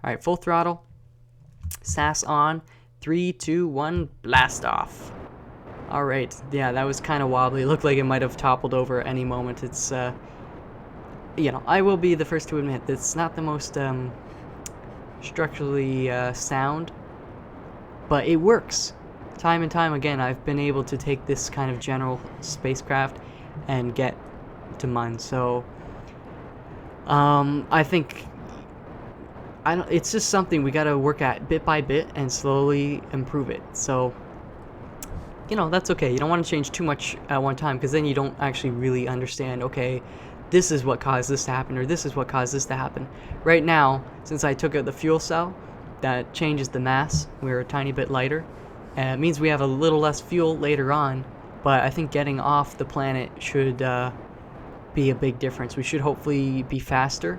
All right, full throttle. SAS on. 3, 2, 1, blast off. All right, yeah, that was kind of wobbly. It looked like it might have toppled over at any moment. It's, I will be the first to admit it's not the most structurally sound, but it works. Time and time again, I've been able to take this kind of general spacecraft and get to Mun. So, I think it's just something we gotta work at bit by bit and slowly improve it. So, that's okay. You don't want to change too much at one time, because then you don't actually really understand, okay, this is what caused this to happen, or this is what caused this to happen. Right now, since I took out the fuel cell, that changes the mass. We're a tiny bit lighter. And it means we have a little less fuel later on, but I think getting off the planet should be a big difference. We should hopefully be faster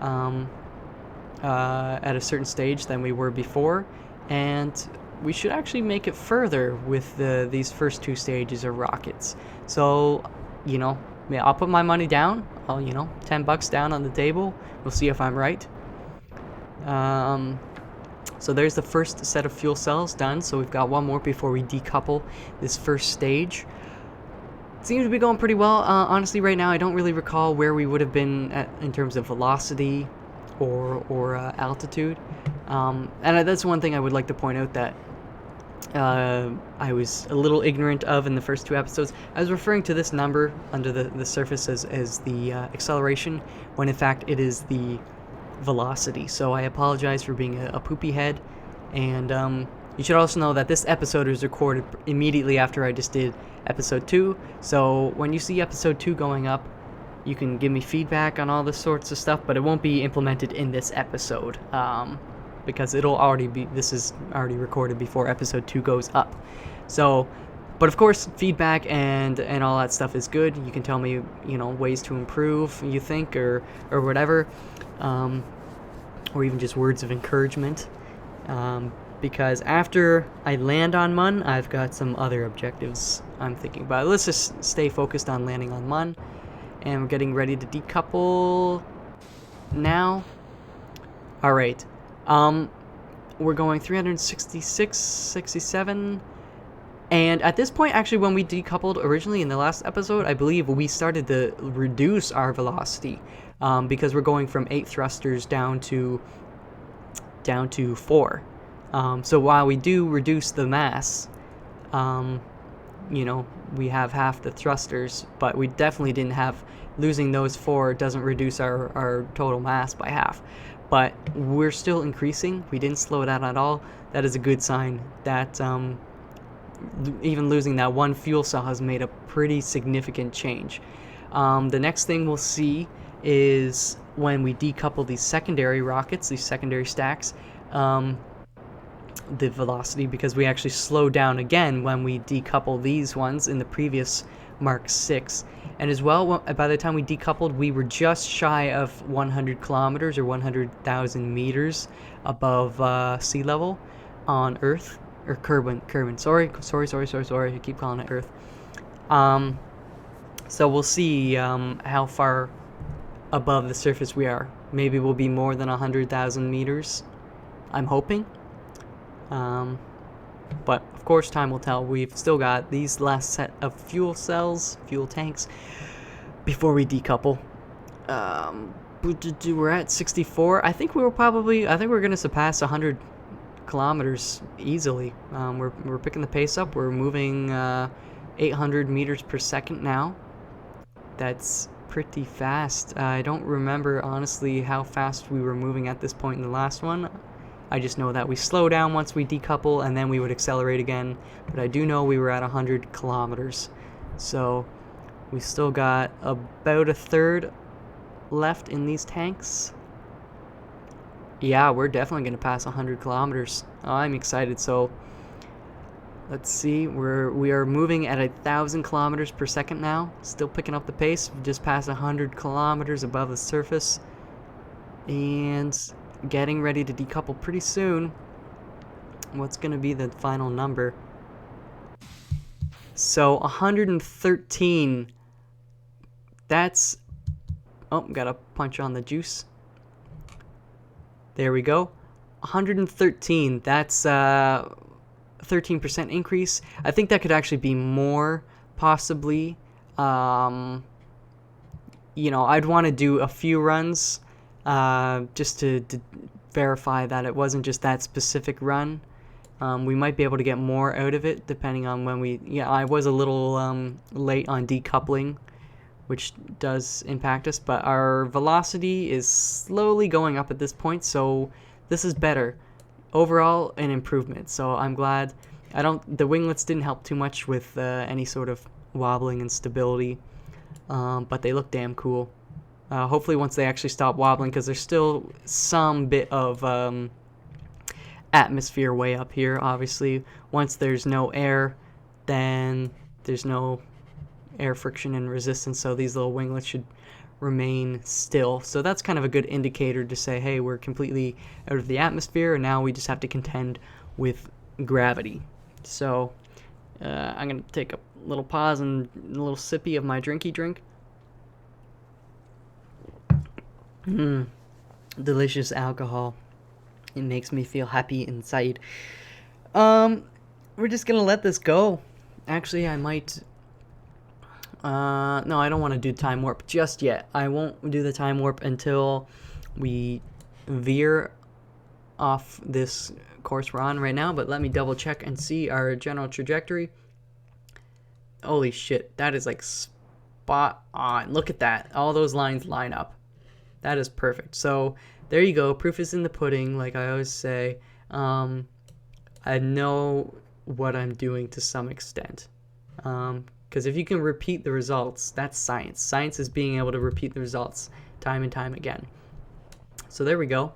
at a certain stage than we were before, and we should actually make it further with these first two stages of rockets. So, I'll put my money down. I'll, $10 down on the table. We'll see if I'm right. So there's the first set of fuel cells done. So we've got one more before we decouple this first stage. Seems to be going pretty well. Honestly, right now I don't really recall where we would have been in terms of velocity or altitude. And that's one thing I would like to point out that I was a little ignorant of in the first two episodes. I was referring to this number under the surface as the acceleration, when in fact it is the velocity. So I apologize for being a poopy head, and you should also know that this episode was recorded immediately after I just did episode 2. So when you see episode 2 going up, you can give me feedback on all this sorts of stuff, but it won't be implemented in this episode. Because this is already recorded before episode 2 goes up. So, but of course, feedback and all that stuff is good. You can tell me, ways to improve, you think, or whatever, or even just words of encouragement. Because after I land on Mun, I've got some other objectives I'm thinking about. Let's just stay focused on landing on Mun, and we're getting ready to decouple now. All right. We're going 366, 67, and at this point, actually, when we decoupled originally in the last episode, I believe we started to reduce our velocity, because we're going from 8 thrusters down to 4. So while we do reduce the mass, we have half the thrusters, but we definitely didn't have, losing those 4 doesn't reduce our total mass by half. But we're still increasing. We didn't slow it down at all. That is a good sign that even losing that one fuel cell has made a pretty significant change. The next thing we'll see is when we decouple these secondary rockets, these secondary stacks, the velocity, because we actually slow down again when we decouple these ones in the previous Mark 6. And as well, by the time we decoupled, we were just shy of 100 kilometers or 100,000 meters above sea level on Earth, or Kerbal. Sorry, I keep calling it Earth. So we'll see how far above the surface we are. Maybe we'll be more than 100,000 meters, I'm hoping. But of course, time will tell. We've still got these last set of fuel tanks, before we decouple. We're at 64. I think we're going to surpass 100 kilometers easily. We're picking the pace up. We're moving 800 meters per second now. That's pretty fast. I don't remember, honestly, how fast we were moving at this point in the last one. I just know that we slow down once we decouple, and then we would accelerate again. But I do know we were at 100 kilometers. So we still got about a third left in these tanks. Yeah, we're definitely going to pass 100 kilometers. Oh, I'm excited. So let's see. We are moving at 1,000 kilometers per second now. Still picking up the pace. We just passed 100 kilometers above the surface. And getting ready to decouple pretty soon. What's going to be the final number? So 113. That's... Oh, gotta punch on the juice. There we go. 113. That's 13% increase. I think that could actually be more, possibly. You know, I'd want to do a few runs just to verify that it wasn't just that specific run. We might be able to get more out of it depending on when we... Yeah, I was a little late on decoupling, which does impact us, but our velocity is slowly going up at this point, so this is better. Overall, an improvement, so I'm glad. The winglets didn't help too much with any sort of wobbling and stability, but they look damn cool. Hopefully once they actually stop wobbling, because there's still some bit of atmosphere way up here, obviously. Once there's no air, then there's no air friction and resistance, so these little winglets should remain still. So that's kind of a good indicator to say, hey, we're completely out of the atmosphere, and now we just have to contend with gravity. So I'm going to take a little pause and a little sippy of my drinky drink. Delicious alcohol. It makes me feel happy inside. We're just going to let this go. Actually, I might... no, I don't want to do time warp just yet. I won't do the time warp until we veer off this course we're on right now, but let me double check and see our general trajectory. Holy shit, that is like spot on. Look at that. All those lines line up. That is perfect. So there you go. Proof is in the pudding, like I always say. I know what I'm doing to some extent. Because if you can repeat the results, that's science. Science is being able to repeat the results time and time again. So there we go.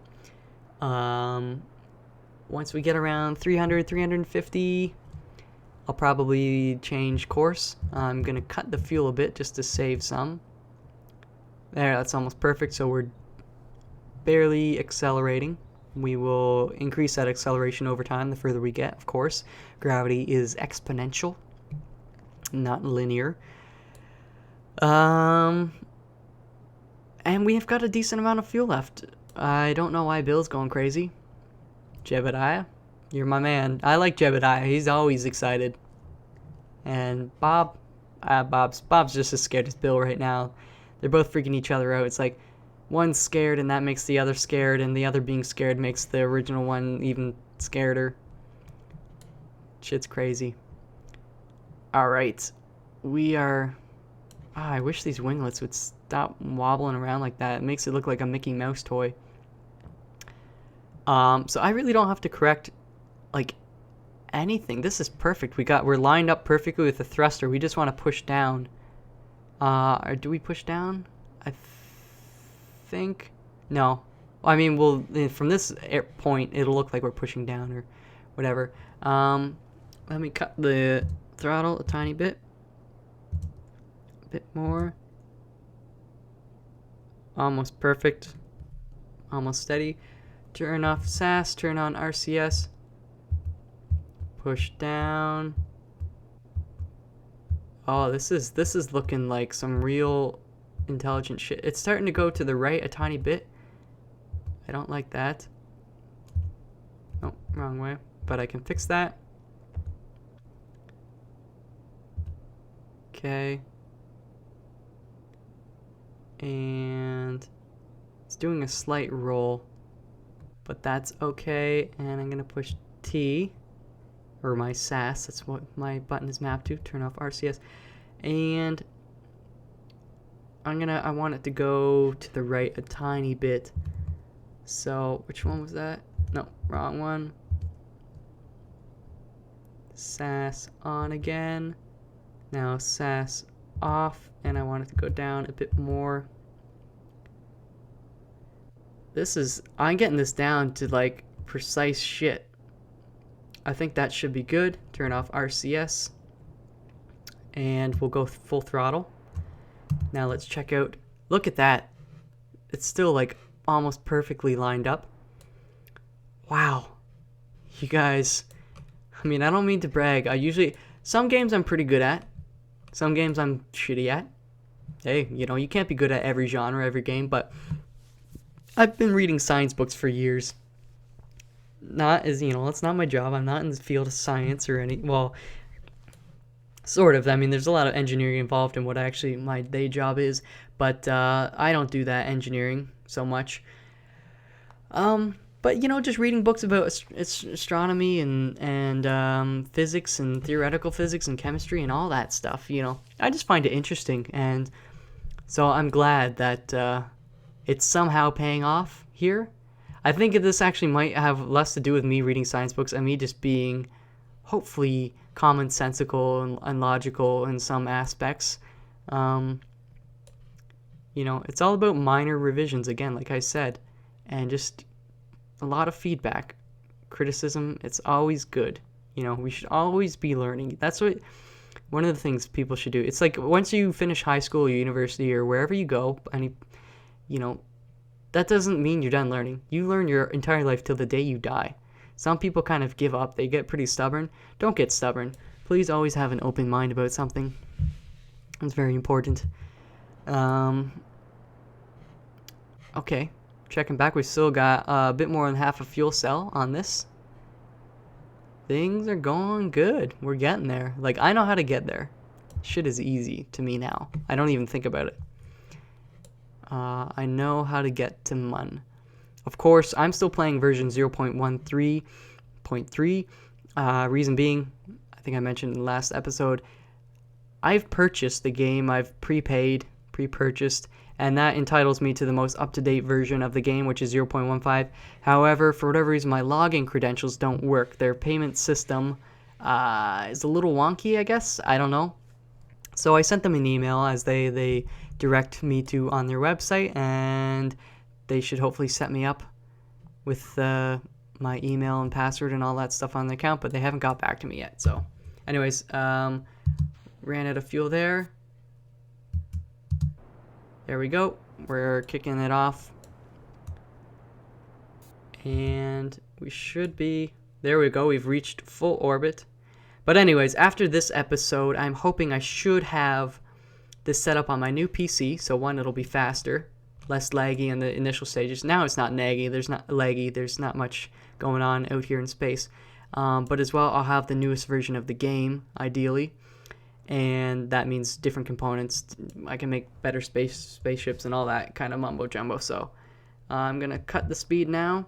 Once we get around 300, 350, I'll probably change course. I'm going to cut the fuel a bit just to save some. There, that's almost perfect. So we're barely accelerating. We will increase that acceleration over time the further we get, of course. Gravity is exponential, not linear. And we've got a decent amount of fuel left. I don't know why Bill's going crazy. Jebediah, you're my man. I like Jebediah. He's always excited. And Bob, Bob's just as scared as Bill right now. They're both freaking each other out. It's like one's scared and that makes the other scared, and the other being scared makes the original one even scareder. Shit's crazy. Alright, we are... I wish these winglets would stop wobbling around like that. It makes it look like a Mickey Mouse toy. So I really don't have to correct, like, anything. This is perfect. We're lined up perfectly with the thruster. We just want to push down. Or do we push down? I think... No. I mean, from this point, it'll look like we're pushing down or whatever. Let me cut the throttle a tiny bit. A bit more. Almost perfect. Almost steady. Turn off SAS, turn on RCS. Push down. Oh, this is looking like some real intelligent shit. It's starting to go to the right a tiny bit. I don't like that. Oh, wrong way. But I can fix that. Okay. And it's doing a slight roll, but that's okay. And I'm gonna push T, or my SAS, that's what my button is mapped to, turn off RCS. And I want it to go to the right a tiny bit. So, which one was that? No, wrong one. SAS on again. Now SAS off, and I want it to go down a bit more. I'm getting this down to like precise shit. I think that should be good. Turn off RCS, and we'll go full throttle. Now let's check out, look at that. It's still like almost perfectly lined up. Wow. You guys, I mean, I don't mean to brag. Some games I'm pretty good at. Some games I'm shitty at. Hey, you can't be good at every genre, every game, but I've been reading science books for years. not as, it's not my job. I'm not in the field of science or any, well, sort of. I mean, there's a lot of engineering involved in what actually my day job is, but I don't do that engineering so much. But just reading books about astronomy and physics and theoretical physics and chemistry and all that stuff, I just find it interesting, and so I'm glad that it's somehow paying off here. I think this actually might have less to do with me reading science books and me just being hopefully commonsensical and logical in some aspects. It's all about minor revisions again, like I said, and just a lot of feedback, criticism. It's always good. We should always be learning. That's one of the things people should do. It's like once you finish high school or university or wherever you go, that doesn't mean you're done learning. You learn your entire life till the day you die. Some people kind of give up. They get pretty stubborn. Don't get stubborn. Please always have an open mind about something. It's very important. Okay. Checking back, we still got a bit more than half a fuel cell on this. Things are going good. We're getting there. Like, I know how to get there. Shit is easy to me now. I don't even think about it. I know how to get to Mun. Of course, I'm still playing version 0.13.3. Reason being, I think I mentioned in the last episode, I've purchased the game. I've pre-purchased, and that entitles me to the most up-to-date version of the game, which is 0.15. However, for whatever reason, my login credentials don't work. Their payment system is a little wonky, I guess. I don't know. So I sent them an email, as they direct me to on their website, and they should hopefully set me up with my email and password and all that stuff on the account, but they haven't got back to me yet. So anyways, ran out of fuel there. There we go. We're kicking it off. And we should be... There we go. We've reached full orbit. But anyways, after this episode, I'm hoping I should have this set up on my new PC. So one, it'll be faster, less laggy in the initial stages. Now it's not laggy. There's not much going on out here in space. But as well, I'll have the newest version of the game, ideally. And that means different components. I can make better spaceships and all that kind of mumbo jumbo. So I'm gonna cut the speed now.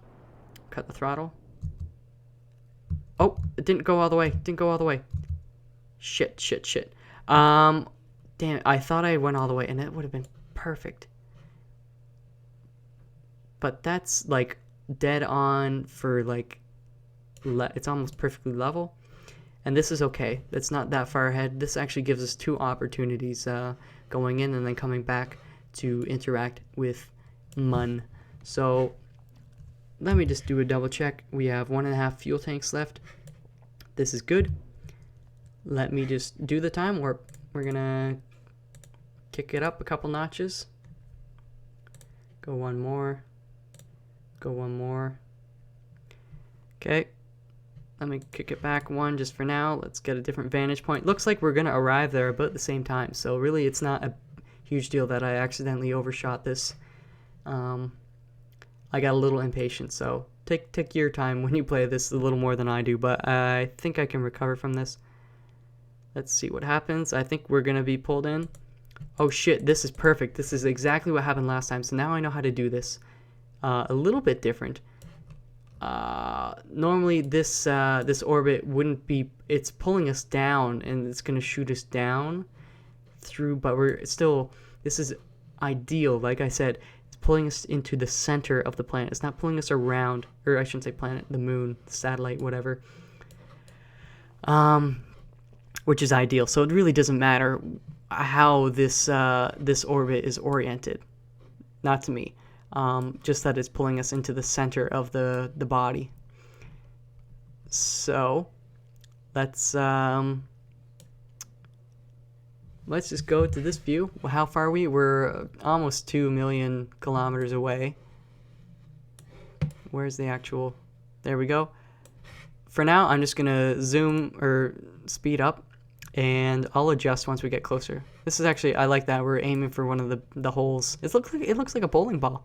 Cut the throttle. Oh, it didn't go all the way. Shit. Damn it. I thought I went all the way, and it would have been perfect. But that's like dead on for like it's almost perfectly level. And this is okay. It's not that far ahead. This actually gives us 2 opportunities going in and then coming back to interact with Mun. So let me just do a double check. We have 1.5 fuel tanks left. This is good. Let me just do the time warp. We're gonna kick it up a couple notches. Go one more. Okay. Let me kick it back one just for now. Let's get a different vantage point. Looks like we're going to arrive there about the same time. So really, it's not a huge deal that I accidentally overshot this. I got a little impatient. So take your time when you play this, a little more than I do. But I think I can recover from this. Let's see what happens. I think we're going to be pulled in. Oh shit, this is perfect. This is exactly what happened last time. So now I know how to do this. A little bit different. Normally this orbit wouldn't be, it's pulling us down and it's going to shoot us down through, but this is ideal. Like I said, it's pulling us into the center of the planet. It's not pulling us around, or I shouldn't say planet, the moon, the satellite, whatever. Which is ideal. So it really doesn't matter how this orbit is oriented. Not to me. Just that it's pulling us into the center of the body. So let's just go to this view. How far are we? We're almost 2 million kilometers away. Where's the actual... There we go. For now, I'm just gonna zoom or speed up, and I'll adjust once we get closer. This is actually, I like that. We're aiming for one of the holes. It looks like a bowling ball.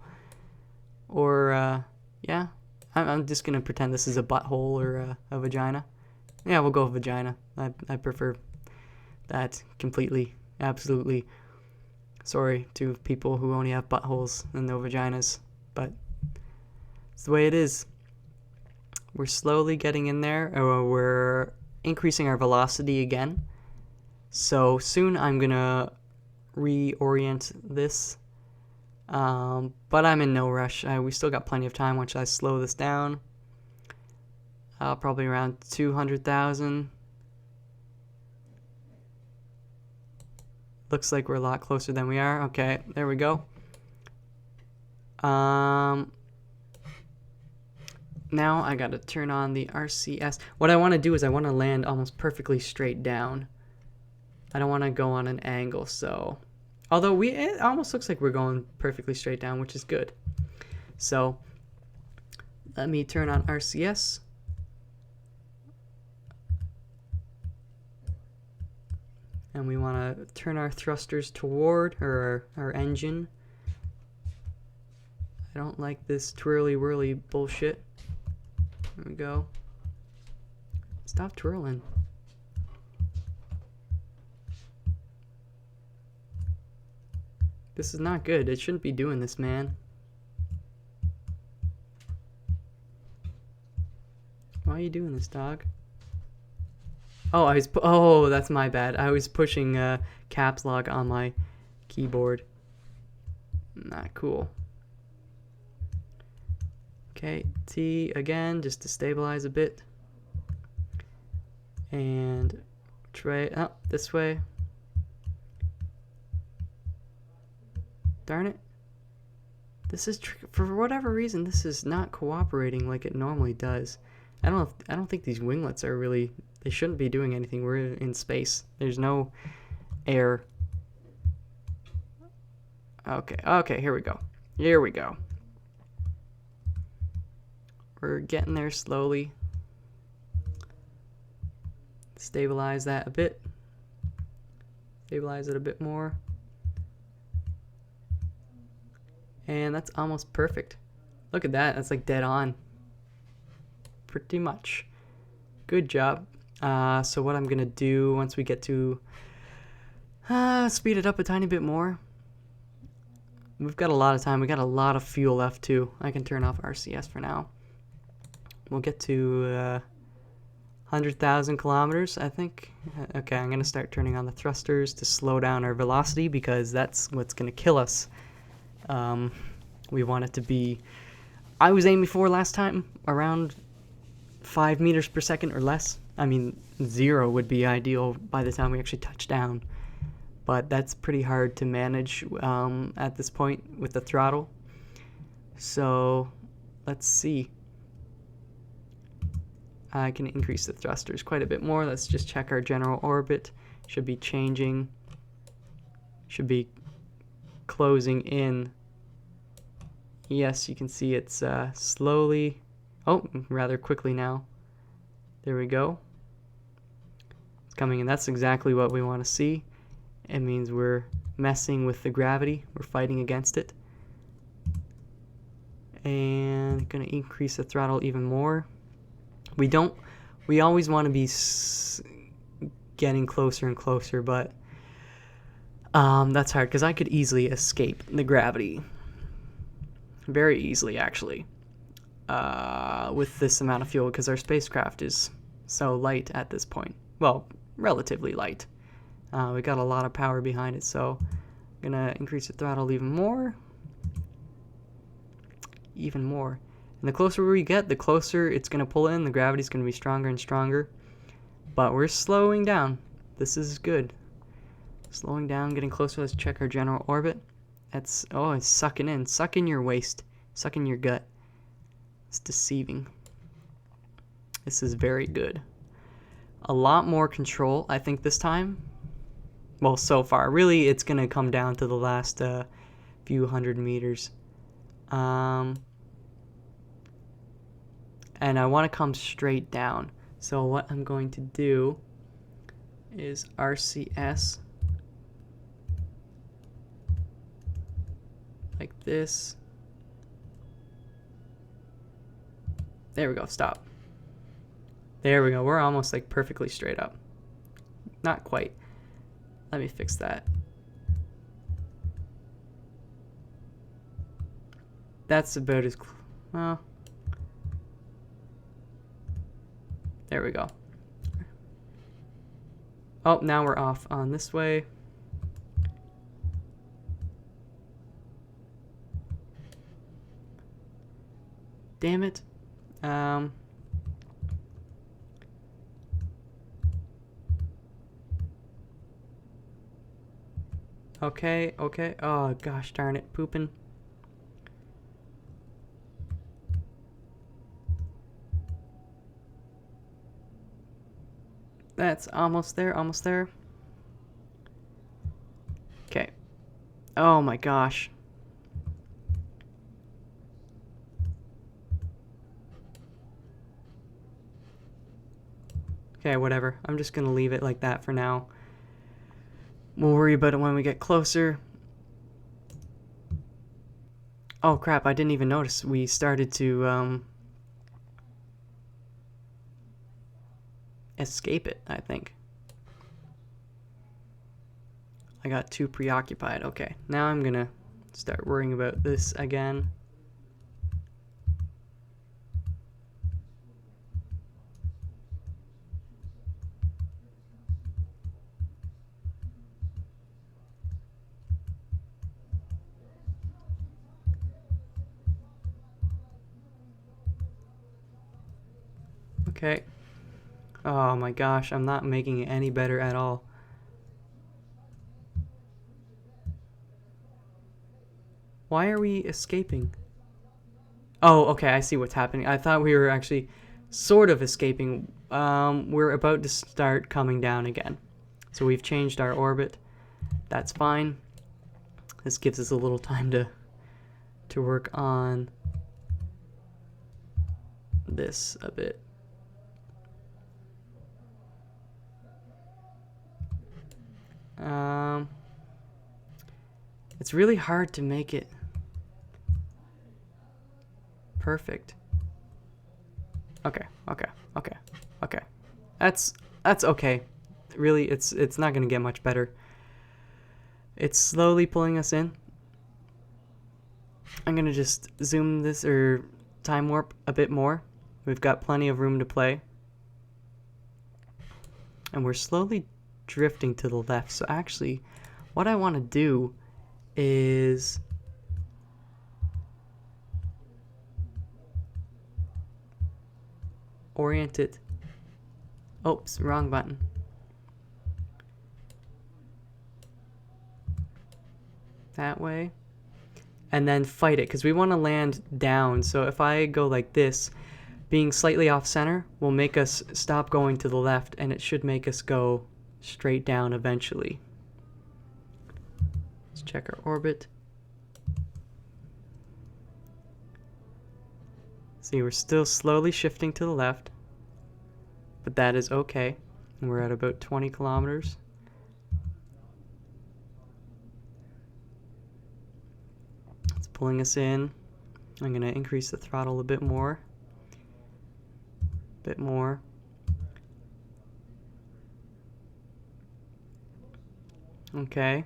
Or, yeah, I'm just gonna pretend this is a butthole or a vagina. Yeah, we'll go with vagina. I prefer that completely, absolutely. Sorry to people who only have buttholes and no vaginas, but it's the way it is. We're slowly getting in there, or we're increasing our velocity again. So soon I'm gonna reorient this, but I'm in no rush. We still got plenty of time once I slow this down. Probably around 200,000. Looks like we're a lot closer than we are. Okay, there we go. Now I gotta turn on the RCS. What I want to do is I want to land almost perfectly straight down. I don't want to go on an angle, so... Although it almost looks like we're going perfectly straight down, which is good. So, let me turn on RCS. And we want to turn our thrusters toward our engine. I don't like this twirly whirly bullshit. There we go. Stop twirling. This is not good. It shouldn't be doing this, man. Why are you doing this, dog? Oh, oh, that's my bad. I was pushing caps lock on my keyboard. Not cool. Okay, T again, just to stabilize a bit. And try this way. Darn it. This is for whatever reason this is not cooperating like it normally does. I don't think these winglets are really, they shouldn't be doing anything. We're in space. There's no air. Okay, here we go. Here we go. We're getting there slowly. Stabilize that a bit. Stabilize it a bit more. And that's almost perfect. Look at that. That's like dead on. Pretty much. Good job. So what I'm going to do once we get to speed it up a tiny bit more. We've got a lot of time. We got a lot of fuel left too. I can turn off RCS for now. We'll get to 100,000 kilometers, I think. Okay, I'm going to start turning on the thrusters to slow down our velocity because that's what's going to kill us. We want it to be... I was aiming for last time around 5 meters per second or less. I mean, 0 would be ideal by the time we actually touch down. But that's pretty hard to manage at this point with the throttle. So, let's see. I can increase the thrusters quite a bit more. Let's just check our general orbit. Should be changing. Should be closing in. Yes, you can see it's slowly, rather quickly now. There we go. It's coming in. That's exactly what we want to see. It means we're messing with the gravity. We're fighting against it. And going to increase the throttle even more. We always want to be getting closer and closer, but that's hard because I could easily escape the gravity. Very easily, actually, with this amount of fuel because our spacecraft is so light at this point. Well, relatively light. We got a lot of power behind it, so I'm gonna increase the throttle even more. Even more. And the closer we get, the closer it's gonna pull in. The gravity's gonna be stronger and stronger. But we're slowing down. This is good. Slowing down, getting closer. Let's check our general orbit. That's, oh, it's sucking in. Suck in your waist. Suck in your gut. It's deceiving. This is very good. A lot more control, I think, this time. Well, so far. Really, it's going to come down to the last few hundred meters. And I want to come straight down. So what I'm going to do is RCS. Like this. There we go. Stop. There we go. We're almost like perfectly straight up. Not quite. Let me fix that. That's about as well. There we go. Oh, now we're off on this way. Damn it. Okay, okay. Oh, gosh darn it. Pooping. That's almost there, almost there. Okay. Oh my gosh. Okay, whatever. I'm just gonna leave it like that for now. We'll worry about it when we get closer. Oh crap, I didn't even notice. We started to escape it, I think. I got too preoccupied. Okay, now I'm gonna start worrying about this again. Okay. Oh my gosh, I'm not making it any better at all. Why are we escaping? Oh, okay, I see what's happening. I thought we were actually sort of escaping. We're about to start coming down again. So we've changed our orbit. That's fine. This gives us a little time to work on this a bit. It's really hard to make it perfect. Okay, okay, okay, okay. That's okay. Really, it's not gonna get much better. It's slowly pulling us in. I'm gonna just zoom this or time warp a bit more. We've got plenty of room to play. And we're slowly drifting to the left. So actually, what I want to do is orient it. Oops, wrong button. That way. And then fight it, because we want to land down. So if I go like this, being slightly off center will make us stop going to the left, and it should make us go straight down eventually. Let's check our orbit. See, we're still slowly shifting to the left, but that is okay. And we're at about 20 kilometers. It's pulling us in. I'm going to increase the throttle a bit more. Bit more. Okay.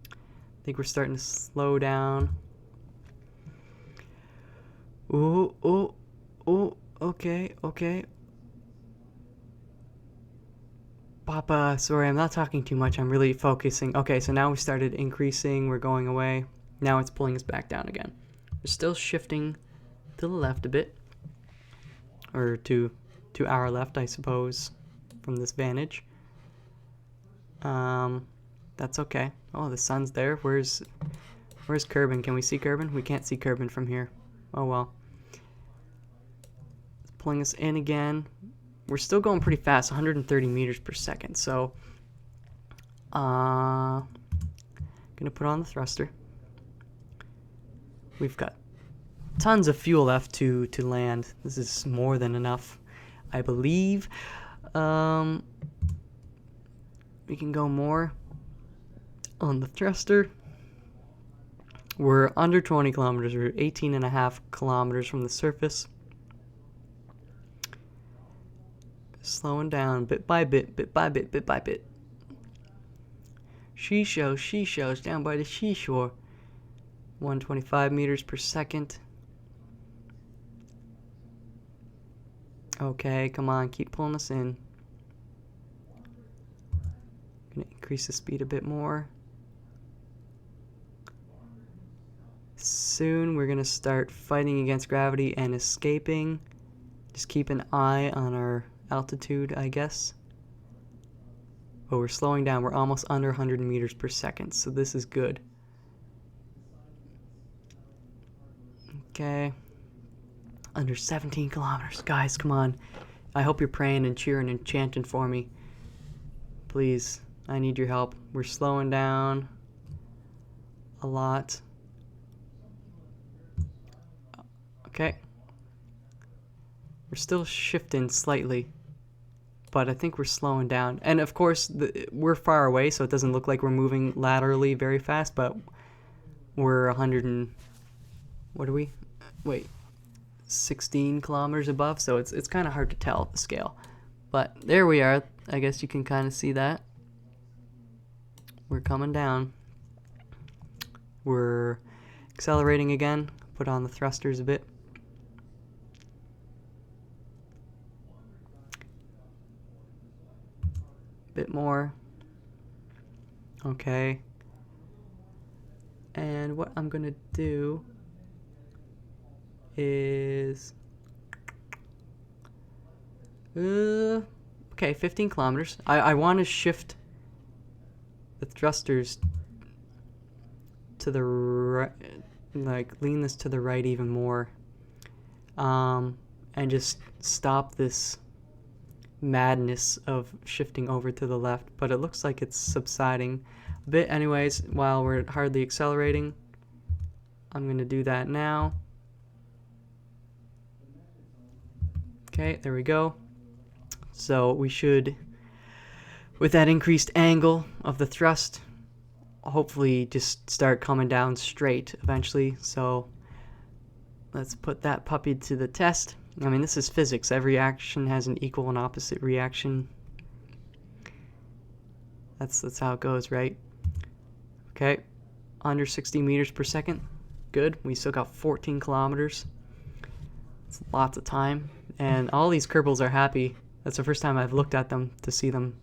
I think we're starting to slow down. Ooh, ooh, ooh, okay, okay. Papa, sorry, I'm not talking too much. I'm really focusing. Okay, so now we started increasing. We're going away. Now it's pulling us back down again. We're still shifting to the left a bit. Or to our left, I suppose, from this vantage. That's okay. Oh, the sun's there. Where's Kerbal? Can we see Kerbal? We can't see Kerbal from here. Oh well. It's pulling us in again. We're still going pretty fast, 130 meters per second. So, gonna put on the thruster. We've got tons of fuel left to land. This is more than enough, I believe. We can go more on the thruster. We're under 20 kilometers. We're 18.5 kilometers from the surface. Slowing down bit by bit, bit by bit, bit by bit. She shows down by the seashore. 125 meters per second. Okay, come on, keep pulling us in. Gonna increase the speed a bit more. Soon we're gonna start fighting against gravity and escaping. Just keep an eye on our altitude, I guess. But we're slowing down. We're almost under 100 meters per second, so this is good. Okay. Under 17 kilometers. Guys, come on. I hope you're praying and cheering and chanting for me. Please, I need your help. We're slowing down a lot. Okay. We're still shifting slightly, but I think we're slowing down. And of course, we're far away, so it doesn't look like we're moving laterally very fast, but we're 100 and... what are we? Wait. 16 kilometers above, so it's kind of hard to tell the scale. But there we are. I guess you can kind of see that. We're coming down. We're accelerating again. Put on the thrusters a bit. Bit more. Okay. And what I'm gonna do is okay, 15 kilometers. I want to shift the thrusters to the right, like lean this to the right even more, and just stop this madness of shifting over to the left. But it looks like it's subsiding a bit anyways while we're hardly accelerating. I'm gonna do that now. Okay, there we go. So we should, with that increased angle of the thrust, hopefully just start coming down straight eventually. So let's put that puppy to the test. I mean, this is physics. Every action has an equal and opposite reaction. That's how it goes, right? Okay, under 60 meters per second. Good. We still got 14 kilometers. It's lots of time. And all these Kerbals are happy. That's the first time I've looked at them to see them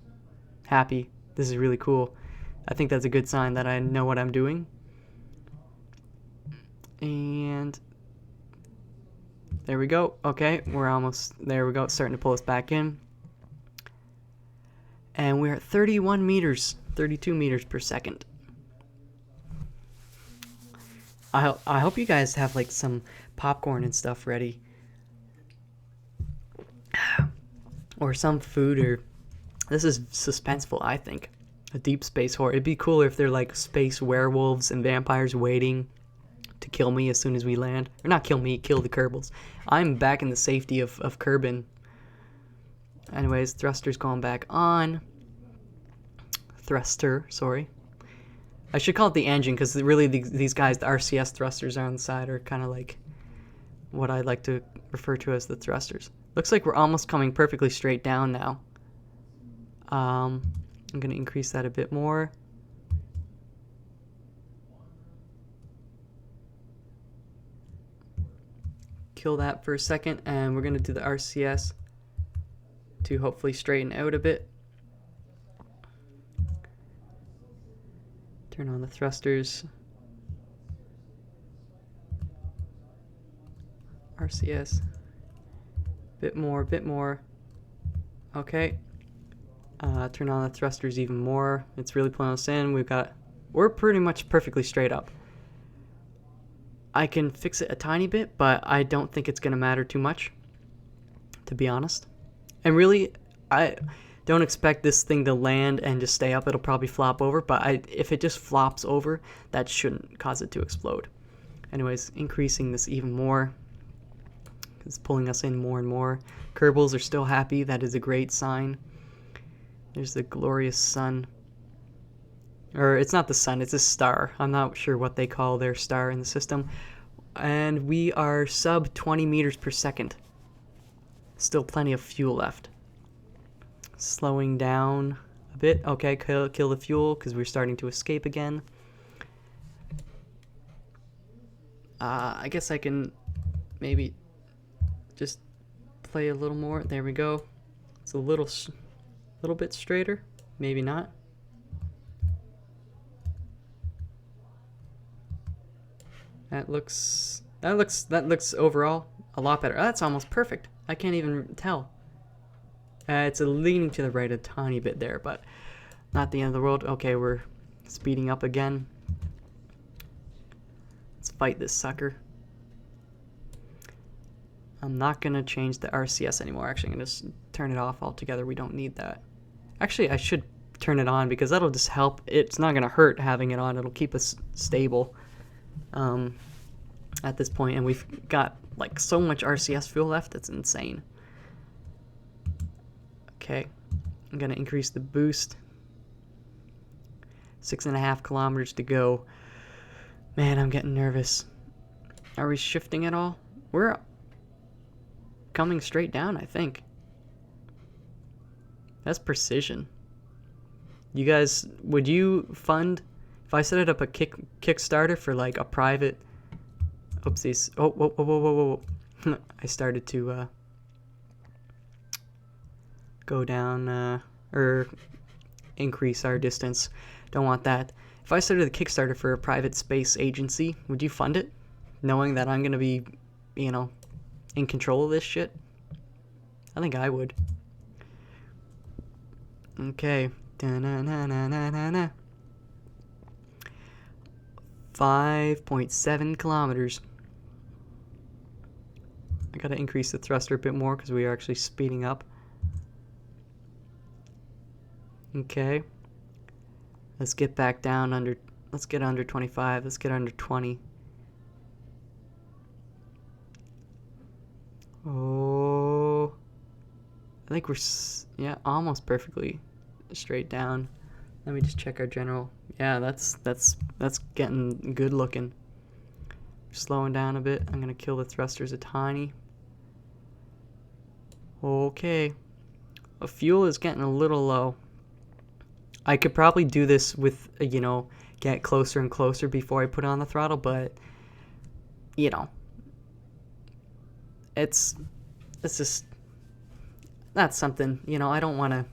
happy. This is really cool. I think that's a good sign that I know what I'm doing. And there we go. Okay, we're almost there. We go. It's starting to pull us back in. And we're at 31 meters, 32 meters per second. I hope you guys have like some popcorn and stuff ready. Or some food, or this is suspenseful, I think. A deep space horror. It'd be cooler if they're like space werewolves and vampires waiting to kill me as soon as we land. Or not kill me, kill the Kerbals. I'm back in the safety of Kerbin. Anyways, thruster's going back on. Thruster, sorry. I should call it the engine, because really these guys, the RCS thrusters on the side, are kind of like what I like to refer to as the thrusters. Looks like we're almost coming perfectly straight down now. I'm going to increase that a bit more. Kill that for a second, and we're going to do the RCS to hopefully straighten out a bit. Turn on the thrusters. RCS. Bit more, bit more. Okay. Turn on the thrusters even more. It's really pulling us in. We're pretty much perfectly straight up. I can fix it a tiny bit, but I don't think it's going to matter too much, to be honest. And really, I don't expect this thing to land and just stay up. It'll probably flop over, but if it just flops over, that shouldn't cause it to explode. Anyways, increasing this even more. It's pulling us in more and more. Kerbals are still happy. That is a great sign. There's the glorious sun. Or it's not the sun, it's a star. I'm not sure what they call their star in the system. And we are sub 20 meters per second. Still plenty of fuel left. Slowing down a bit. Okay, kill the fuel because we're starting to escape again. I guess I can maybe just play a little more. There we go. It's a little bit straighter. Maybe not. That looks overall a lot better. That's almost perfect. I can't even tell. It's leaning to the right a tiny bit there, but not the end of the world. Okay, we're speeding up again. Let's fight this sucker. I'm not gonna change the RCS anymore. Actually, I'm gonna just turn it off altogether. We don't need that. Actually, I should turn it on because that'll just help. It's not gonna hurt having it on. It'll keep us stable at this point, and we've got like so much RCS fuel left. It's insane. Okay, I'm gonna increase the boost. 6.5 kilometers to go. Man, I'm getting nervous. Are we shifting at all? We're coming straight down, I think. That's precision. You guys, would you fund if I set it up a Kickstarter for like a private? Oopsies. Oh, whoa, whoa, whoa, whoa, whoa. I started to go down or increase our distance. Don't want that. If I started a Kickstarter for a private space agency, would you fund it? Knowing that I'm gonna be, you know, in control of this shit? I think I would. Okay. 5.7 kilometers. I gotta increase the thruster a bit more because we are actually speeding up. Okay. Let's get back down under, let's get under 25, let's get under 20. Oh, I think we're, yeah, almost perfectly straight down. Let me just check our general. Yeah, that's getting good looking. Slowing down a bit. I'm gonna kill the thrusters a tiny. Okay. The fuel is getting a little low. I could probably do this with, you know, get closer and closer before I put on the throttle, but, you know, it's just, that's something, you know, I don't want to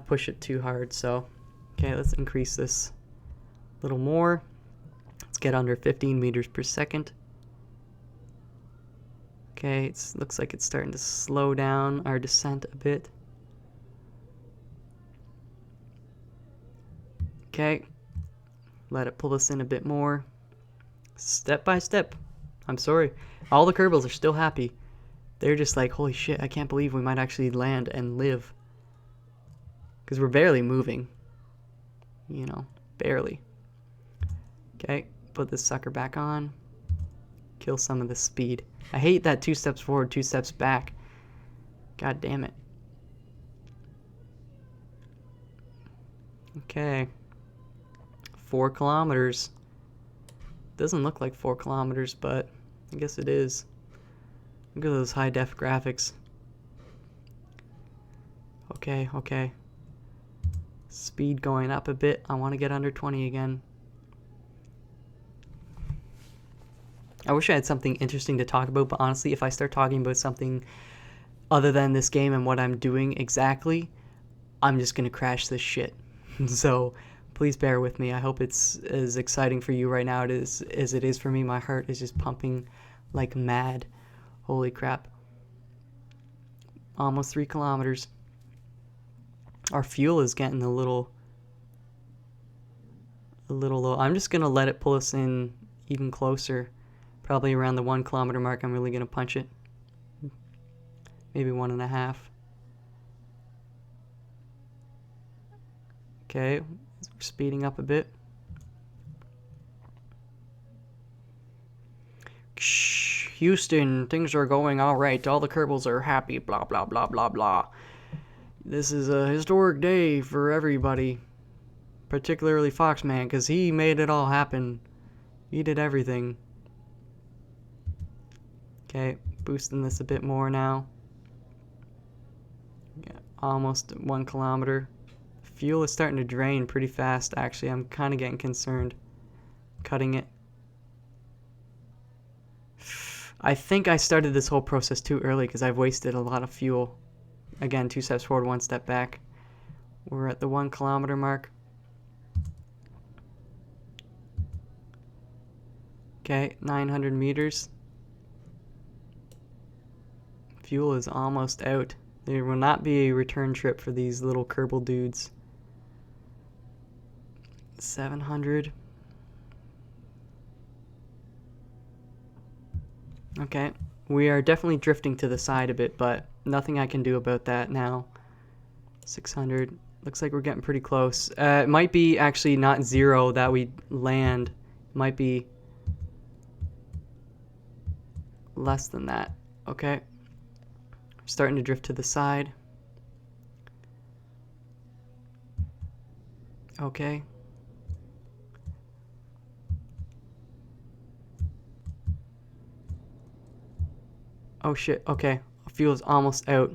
push it too hard, so, okay, let's increase this a little more. Let's get under 15 meters per second. Okay, it looks like it's starting to slow down our descent a bit. Okay, let it pull us in a bit more. Step by step. I'm sorry. All the Kerbals are still happy. They're just like, holy shit, I can't believe we might actually land and live. Because we're barely moving. You know, barely. Okay, put this sucker back on. Kill some of the speed. I hate that 2 steps forward, 2 steps back. God damn it. Okay. 4 kilometers. Doesn't look like 4 kilometers, but I guess it is. Look at those high def graphics. Okay, okay. Speed going up a bit. I want to get under 20 again. I wish I had something interesting to talk about, but honestly, if I start talking about something other than this game and what I'm doing exactly, I'm just gonna crash this shit. So please bear with me. I hope it's as exciting for you right now as it is for me. My heart is just pumping like mad. Holy crap. Almost 3 kilometers. Our fuel is getting a little low. I'm just gonna let it pull us in even closer. Probably around the 1 kilometer mark. I'm really gonna punch it. Maybe 1.5. Okay, we're speeding up a bit. Shh, Houston, things are going all right. All the Kerbals are happy. Blah blah blah blah blah. This is a historic day for everybody, particularly Foxman, because he made it all happen. He did everything. Okay, boosting this a bit more now. Yeah, almost 1 kilometer. Fuel is starting to drain pretty fast, actually. I'm kind of getting concerned. Cutting it. I think I started this whole process too early because I've wasted a lot of fuel. Again, 2 steps forward, 1 step back. We're at the 1 kilometer mark. Okay, 900 meters. Fuel is almost out. There will not be a return trip for these little Kerbal dudes. 700. Okay, we are definitely drifting to the side a bit, but nothing I can do about that now. 600. Looks like we're getting pretty close. It might be actually not 0 that we land. It might be less than that. Okay. Starting to drift to the side. Okay. Oh shit, okay. Fuel's almost out.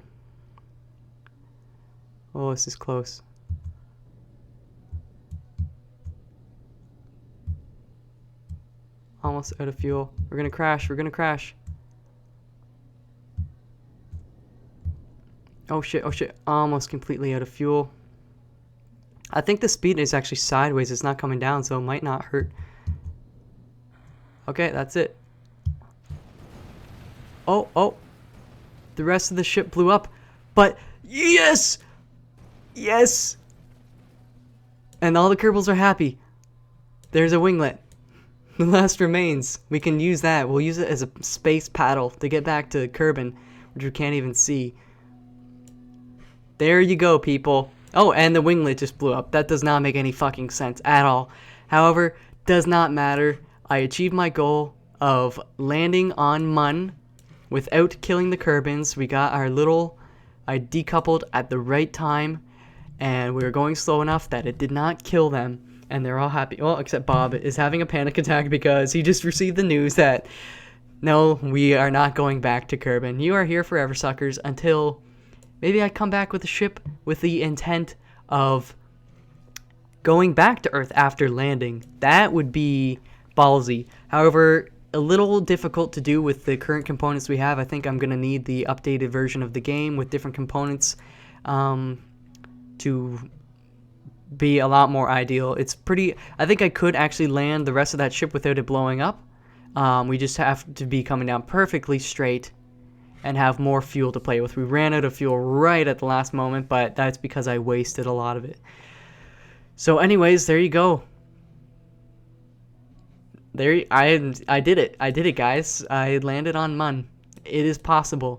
Oh, this is close. Almost out of fuel. We're gonna crash, we're gonna crash. Oh shit, almost completely out of fuel. I think the speed is actually sideways, it's not coming down, so it might not hurt. Okay, that's it. Oh, the rest of the ship blew up, but yes! Yes! And all the Kerbals are happy. There's a winglet. The last remains. We can use that. We'll use it as a space paddle to get back to Kerbin, which we can't even see. There you go, people. Oh, and the winglet just blew up. That does not make any fucking sense at all. However, does not matter. I achieved my goal of landing on Mun without killing the Kerbins. We got our little... I decoupled at the right time, and we were going slow enough that it did not kill them, and they're all happy. Well, except Bob is having a panic attack because he just received the news that, no, we are not going back to Kerbin. You are here forever, suckers, until maybe I come back with a ship with the intent of going back to Earth after landing. That would be ballsy. However, a little difficult to do with the current components we have. I think I'm going to need the updated version of the game with different components to be a lot more ideal. It's pretty... I think I could actually land the rest of that ship without it blowing up. We just have to be coming down perfectly straight and have more fuel to play with. We ran out of fuel right at the last moment, but that's because I wasted a lot of it. So anyways, there you go. I did it. I did it, guys. I landed on Mun. It is possible.